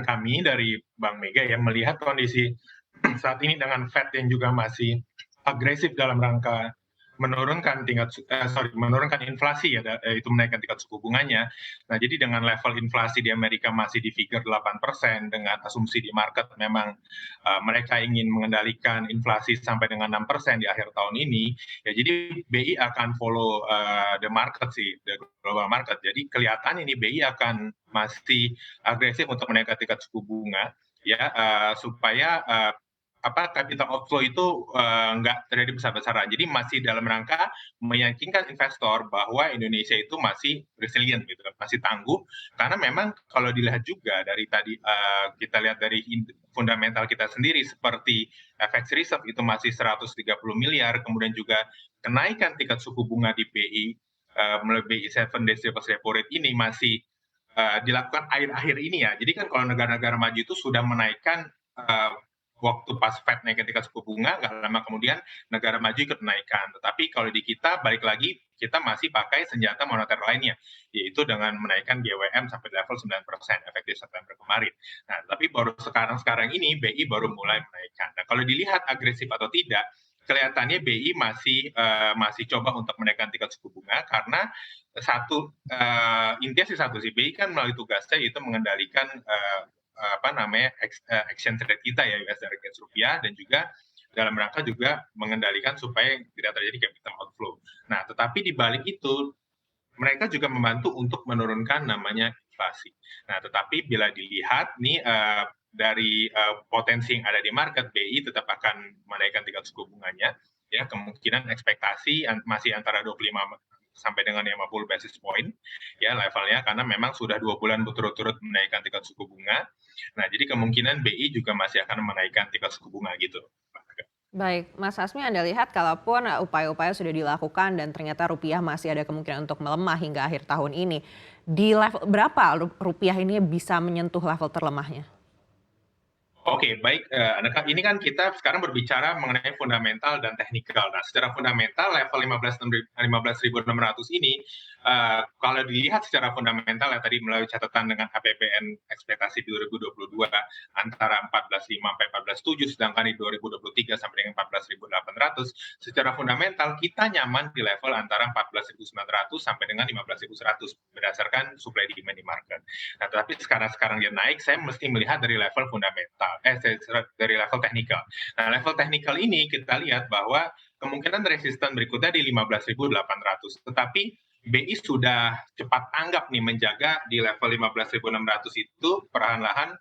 kami dari Bank Mega ya melihat kondisi saat ini dengan Fed yang juga masih agresif dalam rangka menurunkan inflasi ya, itu menaikkan tingkat suku bunganya. Nah, jadi dengan level inflasi di Amerika masih di figure 8% dengan asumsi di market memang mereka ingin mengendalikan inflasi sampai dengan 6% di akhir tahun ini, ya jadi BI akan follow the market sih, the global market. Jadi kelihatan ini BI akan masih agresif untuk menaikkan tingkat suku bunga ya supaya capital outflow itu nggak terjadi besar-besaran. Jadi masih dalam rangka meyakinkan investor bahwa Indonesia itu masih resilient gitu, masih tangguh. Karena memang kalau dilihat juga dari tadi kita lihat dari fundamental kita sendiri seperti FX reserve itu masih 130 miliar, kemudian juga kenaikan tingkat suku bunga di BI melebihi 7 days repo rate ini masih dilakukan akhir-akhir ini ya. Jadi kan kalau negara-negara maju itu sudah menaikkan waktu pas Fed naikin tingkat suku bunga, nggak lama kemudian negara maju ikut menaikkan. Tetapi kalau di kita, balik lagi, kita masih pakai senjata moneter lainnya, yaitu dengan menaikkan GWM sampai level 9% efektif September kemarin. Nah, tapi baru sekarang ini BI baru mulai menaikkan. Nah, kalau dilihat agresif atau tidak, kelihatannya BI masih coba untuk menaikkan tingkat suku bunga karena intinya sih BI kan melalui tugasnya itu mengendalikan exchange rate kita ya US dollar against rupiah dan juga dalam rangka juga mengendalikan supaya tidak terjadi capital outflow. Nah, tetapi di balik itu mereka juga membantu untuk menurunkan namanya inflasi. Nah, tetapi bila dilihat nih dari potensi yang ada di market, BI tetap akan menaikkan tingkat suku bunganya. Ya, kemungkinan ekspektasi masih antara 25 sampai dengan 50 basis point ya levelnya karena memang sudah 2 bulan berturut-turut menaikkan tingkat suku bunga. Nah, jadi kemungkinan BI juga masih akan menaikkan tingkat suku bunga gitu. Baik, Mas Hasmi Anda lihat kalaupun upaya-upaya sudah dilakukan dan ternyata rupiah masih ada kemungkinan untuk melemah hingga akhir tahun ini, di level berapa rupiah ini bisa menyentuh level terlemahnya? Oke, baik. Ini kan kita sekarang berbicara mengenai fundamental dan teknikal. Nah, secara fundamental level 15.600 ini, kalau dilihat secara fundamental ya tadi melalui catatan dengan APBN ekspektasi di 2022 antara 14.5 sampai 14.7, sedangkan di 2023 sampai dengan 14.800, secara fundamental kita nyaman di level antara 14.900 sampai dengan 15.100 berdasarkan supply demand di market. Nah, tetapi sekarang dia naik, saya mesti melihat dari level fundamental, dari level teknikal. Nah, level teknikal ini kita lihat bahwa kemungkinan resisten berikutnya di 15.800. Tetapi BI sudah cepat tanggap nih menjaga di level 15.600 itu perlahan-lahan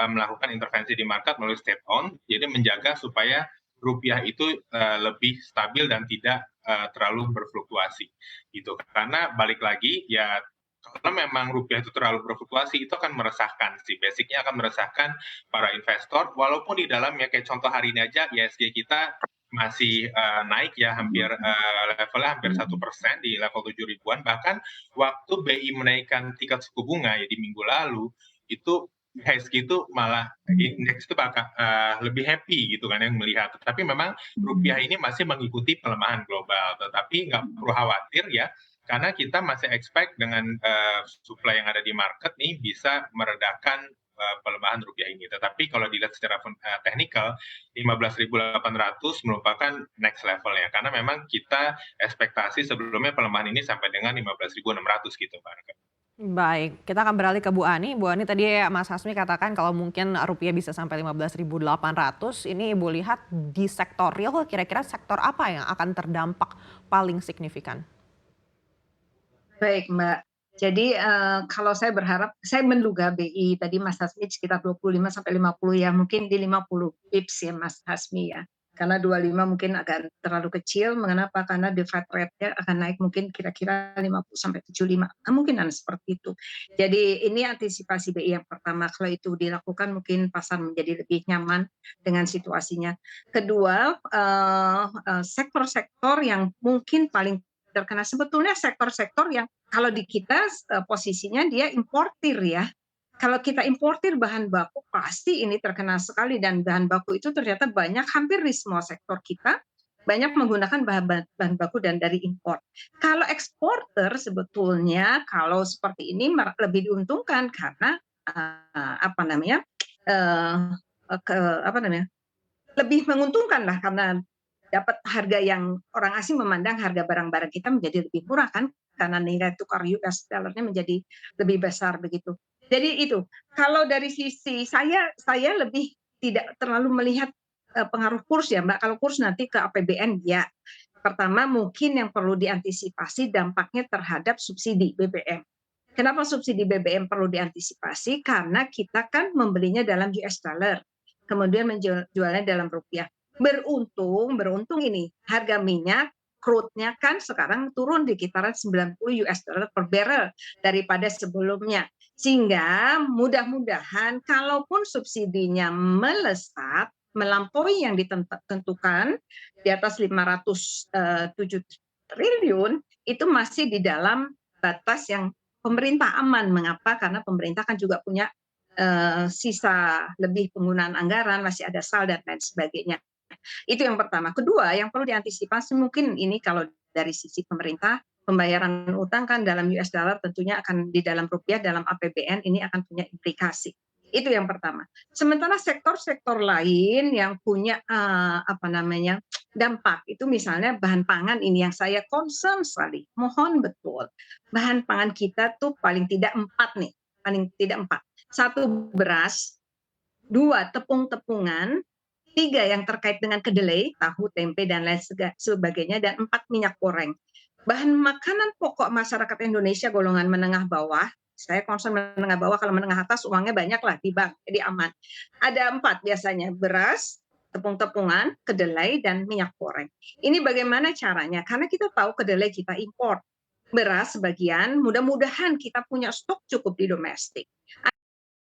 melakukan intervensi di market melalui state on, jadi menjaga supaya rupiah itu lebih stabil dan tidak terlalu berfluktuasi gitu. Karena balik lagi ya kalau memang rupiah itu terlalu berfluktuasi itu akan meresahkan sih, basicnya akan meresahkan para investor walaupun di dalamnya kayak contoh hari ini aja ISG kita masih naik ya levelnya hampir 1% di level 7 ribuan, bahkan waktu BI menaikkan tingkat suku bunga ya di minggu lalu itu IHSG itu malah indeks itu bakal lebih happy gitu kan yang melihat. Tapi memang rupiah ini masih mengikuti pelemahan global, tetapi nggak perlu khawatir ya karena kita masih expect dengan supply yang ada di market nih bisa meredakan pelemahan rupiah ini. Tetapi kalau dilihat secara teknikal, 15.800 merupakan next levelnya. Karena memang kita ekspektasi sebelumnya pelemahan ini sampai dengan 15.600 gitu, Pak. Baik, kita akan beralih ke Bu Ani. Bu Ani tadi Mas Hasmi katakan kalau mungkin rupiah bisa sampai 15.800. Ini Ibu lihat di sektor real kira-kira sektor apa yang akan terdampak paling signifikan? Baik, Mbak. Jadi, kalau saya menduga BI tadi Mas Hasmi sekitar 25 sampai 50 ya, mungkin di 50 pips ya Mas Hasmi ya. Karena 25 mungkin agak terlalu kecil, mengapa? Karena the Fed rate-nya akan naik mungkin kira-kira 50 sampai 75, kemungkinan seperti itu. Jadi ini antisipasi BI yang pertama, kalau itu dilakukan mungkin pasar menjadi lebih nyaman dengan situasinya. Kedua, sektor-sektor yang mungkin paling terkena sebetulnya sektor-sektor yang kalau di kita posisinya dia importir ya. Kalau kita importir bahan baku pasti ini terkena sekali dan bahan baku itu ternyata banyak hampir di semua sektor kita banyak menggunakan bahan baku dan dari impor. Kalau eksporter sebetulnya kalau seperti ini lebih diuntungkan karena apa namanya, eee, ke apa namanya, lebih menguntungkan lah karena dapat harga yang orang asing memandang harga barang-barang kita menjadi lebih murah kan, karena nilai tukar US dollar-nya menjadi lebih besar begitu. Jadi itu, kalau dari sisi saya lebih tidak terlalu melihat, pengaruh kurs ya Mbak, kalau kurs nanti ke APBN ya. Pertama mungkin yang perlu diantisipasi dampaknya terhadap subsidi BBM. Kenapa subsidi BBM perlu diantisipasi? Karena kita kan membelinya dalam US dollar, kemudian jualnya dalam rupiah. Beruntung ini harga minyak crude-nya kan sekarang turun di kisaran 90 US dollar per barrel daripada sebelumnya. Sehingga mudah-mudahan kalaupun subsidinya melesat melampaui yang ditentukan di atas 507 triliun itu masih di dalam batas yang pemerintah aman. Mengapa? Karena pemerintah kan juga punya sisa lebih penggunaan anggaran, masih ada SAL dan lain sebagainya. Itu yang pertama. Kedua, yang perlu diantisipasi mungkin ini kalau dari sisi pemerintah, pembayaran utang kan dalam US dollar tentunya akan di dalam rupiah, dalam APBN ini akan punya implikasi. Itu yang pertama. Sementara sektor-sektor lain yang punya apa namanya dampak itu misalnya bahan pangan ini yang saya concern sekali. Mohon betul bahan pangan kita tuh paling tidak 4 nih, paling tidak 4. Satu beras, 2 tepung-tepungan, 3 yang terkait dengan kedelai, tahu, tempe, dan lain sebagainya, dan 4 minyak goreng. Bahan makanan pokok masyarakat Indonesia golongan menengah bawah, saya concern menengah bawah, kalau menengah atas uangnya banyak lah di bank, jadi aman. Ada 4 biasanya, beras, tepung-tepungan, kedelai, dan minyak goreng. Ini bagaimana caranya? Karena kita tahu kedelai kita impor, beras sebagian, mudah-mudahan kita punya stok cukup di domestik.